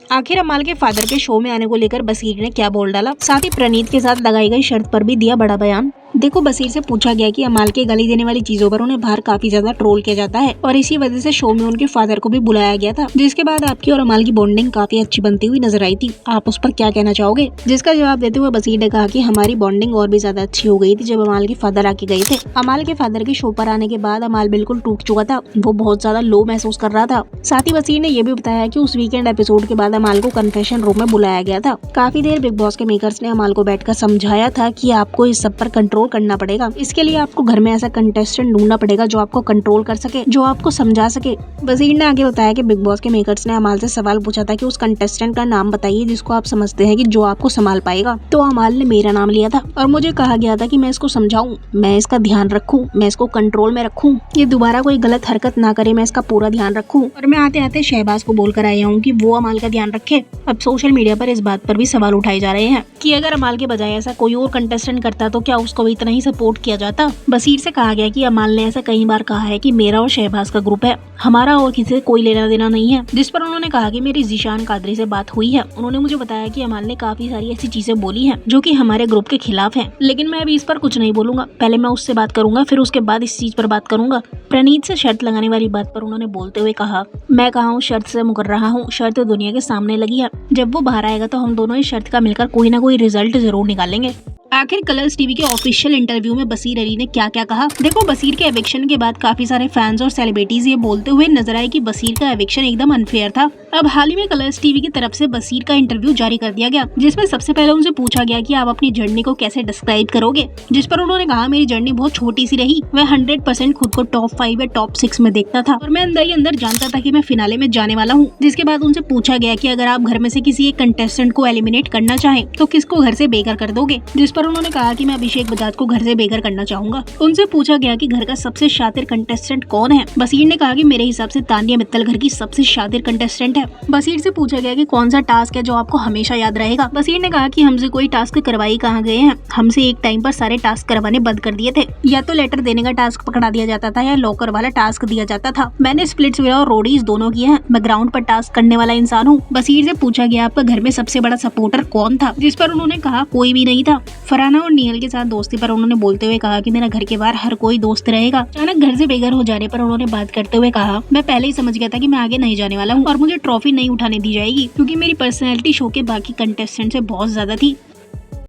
आखिर अमाल के फादर के शो में आने को लेकर बसीर ने क्या बोल डाला, साथ ही प्रणीत के साथ लगाई गई शर्त पर भी दिया बड़ा बयान। देखो, बसीर से पूछा गया कि अमाल के गाली देने वाली चीजों पर उन्हें बाहर काफी ज्यादा ट्रोल किया जाता है और इसी वजह से शो में उनके फादर को भी बुलाया गया था, जिसके बाद आपकी और अमाल की बॉन्डिंग काफी अच्छी बनती हुई नजर आई थी। आप उस पर क्या कहना चाहोगे? जिसका जवाब देते हुए बसीर ने कहा कि हमारी बॉन्डिंग और भी ज्यादा अच्छी हो गई थी जब अमाल के फादर आके गए थे। अमाल के फादर के शो पर आने के बाद अमाल बिल्कुल टूट चुका था, वो बहुत ज्यादा लो महसूस कर रहा था। साथ ही बसीर ने यह भी बताया कि उस वीकेंड एपिसोड के बाद अमाल को कन्फेशन रूम में बुलाया गया था। काफी देर बिग बॉस के मेकर्स ने अमाल को बैठकर समझाया था कि आपको इस सब पर कंट्रोल करना पड़ेगा। इसके लिए आपको घर में ऐसा कंटेस्टेंट ढूंढना पड़ेगा जो आपको कंट्रोल कर सके, जो आपको समझा सके। बसीर ने आगे बताया कि बिग बॉस के मेकर्स ने अमाल से सवाल पूछा था कि उस कंटेस्टेंट का नाम बताइए जिसको आप समझते हैं कि जो आपको संभाल पाएगा। तो अमाल ने मेरा नाम लिया था और मुझे कहा गया था कि मैं इसको समझाऊं, मैं इसका ध्यान रखूं, मैं इसको कंट्रोल में रखूं, ये दोबारा कोई गलत हरकत ना करे, मैं इसका पूरा ध्यान रखूं। और मैं आते आते शहबाज को बोलकर आया हूँ कि वो अमाल का ध्यान रखे। अब सोशल मीडिया पर इस बात पर भी सवाल उठाए जा रहे हैं कि अगर अमाल के बजाय ऐसा कोई और कंटेस्टेंट करता तो क्या उसको भी इतना ही सपोर्ट किया जाता। बसीर से कहा गया कि अमाल ने ऐसा कई बार कहा है कि मेरा और शहबाज का ग्रुप है, हमारा और किसी से कोई लेना देना नहीं है, जिस पर उन्होंने कहा कि मेरी जीशान कादरी से बात हुई है। उन्होंने मुझे बताया कि अमाल ने काफी सारी ऐसी चीजें बोली हैं जो कि हमारे ग्रुप के खिलाफ हैं, लेकिन मैं अभी इस पर कुछ नहीं बोलूंगा, पहले मैं उससे बात करूंगा फिर उसके बाद इस चीज पर बात करूंगा। प्रणीत से शर्त लगाने वाली बात पर उन्होंने बोलते हुए कहा, मैं कहा हूँ शर्त से मुकर रहा हूँ, शर्त दुनिया के सामने लगी है, जब वो बाहर आएगा तो हम दोनों इस शर्त का मिलकर कोई ना कोई रिजल्ट जरूर निकालेंगे। आखिर कलर्स टीवी के ऑफिशियल इंटरव्यू में बसीर अली ने क्या क्या कहा। देखो, बसीर के एविक्शन के बाद काफी सारे फैंस और सेलिब्रिटीज ये बोलते हुए नजर आए कि बसीर का एविक्शन एकदम अनफेयर था। अब हाल ही में कलर्स टीवी की तरफ से बसीर का इंटरव्यू जारी कर दिया गया, जिसमें सबसे पहले उनसे पूछा गया कि आप अपनी जर्नी को कैसे डिस्क्राइब करोगे, जिस पर उन्होंने कहा, मेरी जर्नी बहुत छोटी सी रही, मैं 100% खुद को टॉप 5 या टॉप 6 में देखता था और मैं अंदर ही अंदर जानता था कि मैं फिनाले में जाने वाला हूँ। जिसके बाद उनसे पूछा गया कि अगर आप घर में से किसी एक कंटेस्टेंट को एलिमिनेट करना चाहें तो किसको घर से बेघर कर दोगे, जिस पर उन्होंने कहा कि मैं अभिषेक बजाज को घर से बेघर करना चाहूंगा। उनसे पूछा गया कि घर का सबसे शातिर कंटेस्टेंट कौन है। बसीर ने कहा कि मेरे हिसाब से तानिया मित्तल घर की सबसे शातिर कंटेस्टेंट है। बसीर से पूछा गया कि कौन सा टास्क है जो आपको हमेशा याद रहेगा। बसीर ने कहा कि हमसे कोई टास्क करवाई कहाँ गए हैं, हमसे एक टाइम पर सारे टास्क करवाने बंद कर दिए थे, या तो लेटर देने का टास्क पकड़ा दिया जाता था या लॉकर वाला टास्क दिया जाता था। मैंने स्प्लिट्सविला और रोडीज दोनों किए हैं, मैं ग्राउंड पर टास्क करने वाला इंसान हूँ। बसीर से पूछा गया आपका घर में सबसे बड़ा सपोर्टर कौन था, जिस पर उन्होंने कहा कोई भी नहीं था। फरहाना और नियल के साथ दोस्ती पर उन्होंने बोलते हुए कहा कि मेरा घर के बाहर हर कोई दोस्त रहेगा। अचानक घर से बेघर हो जाने पर उन्होंने बात करते हुए कहा, मैं पहले ही समझ गया था कि मैं आगे नहीं जाने वाला हूँ और मुझे ट्रॉफी नहीं उठाने दी जाएगी क्योंकि मेरी पर्सनैलिटी शो के बाकी कंटेस्टेंट से बहुत ज्यादा थी।